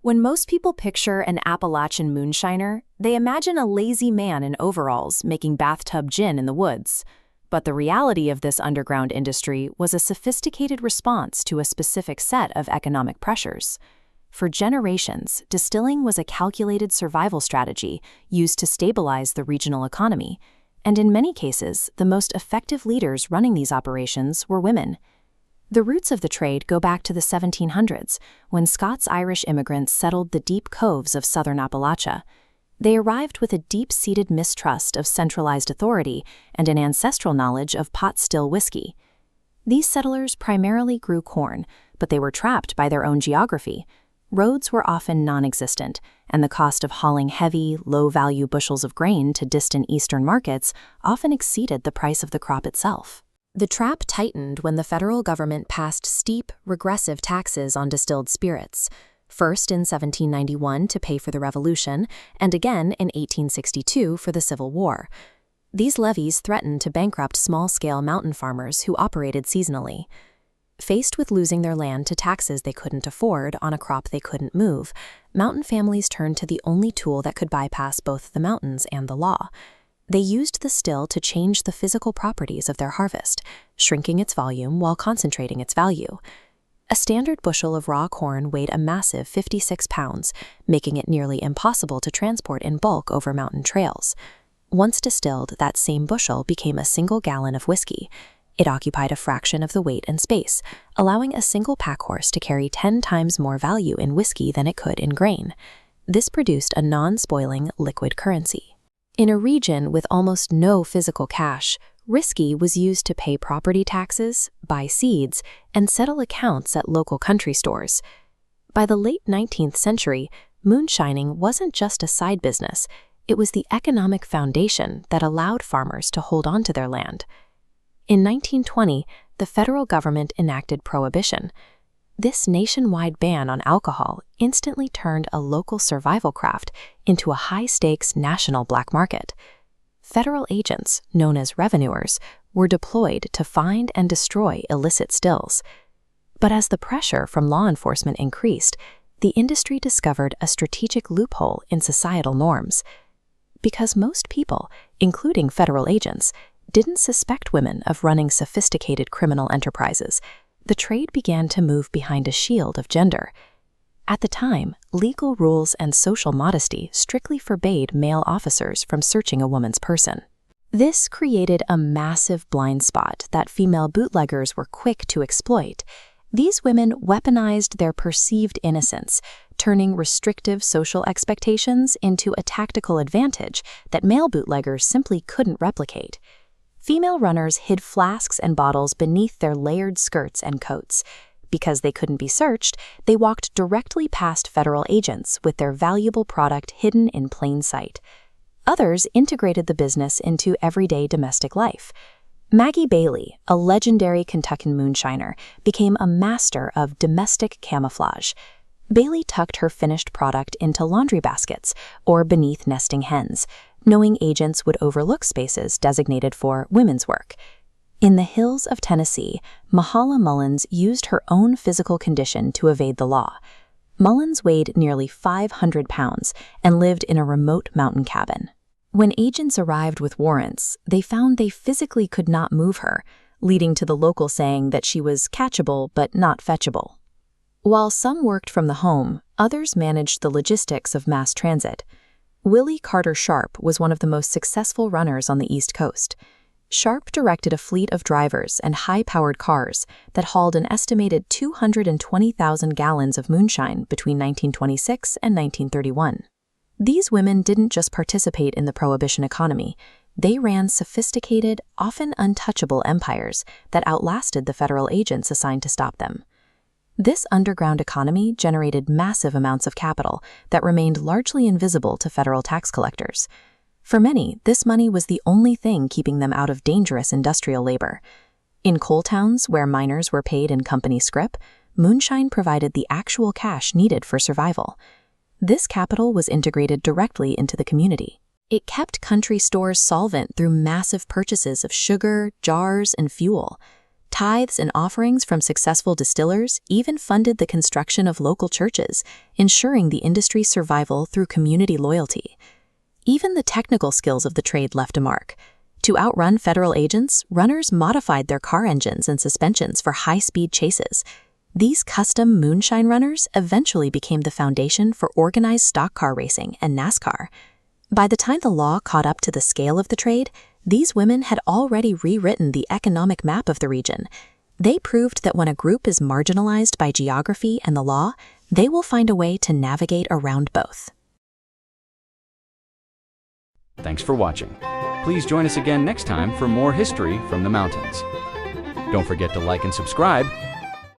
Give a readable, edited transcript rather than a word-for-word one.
When most people picture an Appalachian moonshiner, they imagine a lazy man in overalls making bathtub gin in the woods. But the reality of this underground industry was a sophisticated response to a specific set of economic pressures. For generations, distilling was a calculated survival strategy used to stabilize the regional economy, and in many cases, the most effective leaders running these operations were women. The roots of the trade go back to the 1700s, when Scots-Irish immigrants settled the deep coves of southern Appalachia. They arrived with a deep-seated mistrust of centralized authority and an ancestral knowledge of pot-still whiskey. These settlers primarily grew corn, but they were trapped by their own geography. Roads were often non-existent, and the cost of hauling heavy, low-value bushels of grain to distant eastern markets often exceeded the price of the crop itself. The trap tightened when the federal government passed steep, regressive taxes on distilled spirits, first in 1791 to pay for the Revolution, and again in 1862 for the Civil War. These levies threatened to bankrupt small-scale mountain farmers who operated seasonally. Faced with losing their land to taxes they couldn't afford on a crop they couldn't move, mountain families turned to the only tool that could bypass both the mountains and the law. They used the still to change the physical properties of their harvest, shrinking its volume while concentrating its value. A standard bushel of raw corn weighed a massive 56 pounds, making it nearly impossible to transport in bulk over mountain trails. Once distilled, that same bushel became a single gallon of whiskey. It occupied a fraction of the weight and space, allowing a single pack horse to carry 10 times more value in whiskey than it could in grain. This produced a non-spoiling liquid currency. In a region with almost no physical cash, whiskey was used to pay property taxes, buy seeds, and settle accounts at local country stores. By the late 19th century, moonshining wasn't just a side business, it was the economic foundation that allowed farmers to hold on to their land. In 1920, the federal government enacted Prohibition. This nationwide ban on alcohol instantly turned a local survival craft into a high-stakes national black market. Federal agents, known as revenuers, were deployed to find and destroy illicit stills. But as the pressure from law enforcement increased, the industry discovered a strategic loophole in societal norms. Because most people, including federal agents, didn't suspect women of running sophisticated criminal enterprises, the trade began to move behind a shield of gender. At the time, legal rules and social modesty strictly forbade male officers from searching a woman's person. This created a massive blind spot that female bootleggers were quick to exploit. These women weaponized their perceived innocence, turning restrictive social expectations into a tactical advantage that male bootleggers simply couldn't replicate. Female runners hid flasks and bottles beneath their layered skirts and coats. Because they couldn't be searched, they walked directly past federal agents with their valuable product hidden in plain sight. Others integrated the business into everyday domestic life. Maggie Bailey, a legendary Kentucky moonshiner, became a master of domestic camouflage. Bailey tucked her finished product into laundry baskets or beneath nesting hens, knowing agents would overlook spaces designated for women's work. In the hills of Tennessee, Mahala Mullins used her own physical condition to evade the law. Mullins weighed nearly 500 pounds and lived in a remote mountain cabin. When agents arrived with warrants, they found they physically could not move her, leading to the local saying that she was catchable but not fetchable. While some worked from the home, others managed the logistics of mass transit. Willie Carter Sharp was one of the most successful runners on the East Coast. Sharp directed a fleet of drivers and high-powered cars that hauled an estimated 220,000 gallons of moonshine between 1926 and 1931. These women didn't just participate in the Prohibition economy. They ran sophisticated, often untouchable empires that outlasted the federal agents assigned to stop them. This underground economy generated massive amounts of capital that remained largely invisible to federal tax collectors. For many, this money was the only thing keeping them out of dangerous industrial labor. In coal towns where miners were paid in company scrip, moonshine provided the actual cash needed for survival. This capital was integrated directly into the community. It kept country stores solvent through massive purchases of sugar, jars, and fuel. Tithes and offerings from successful distillers even funded the construction of local churches, ensuring the industry's survival through community loyalty. Even the technical skills of the trade left a mark. To outrun federal agents, runners modified their car engines and suspensions for high-speed chases. These custom moonshine runners eventually became the foundation for organized stock car racing and NASCAR. By the time the law caught up to the scale of the trade, these women had already rewritten the economic map of the region. They proved that when a group is marginalized by geography and the law, they will find a way to navigate around both. Thanks for watching. Please join us again next time for more history from the mountains. Don't forget to like and subscribe,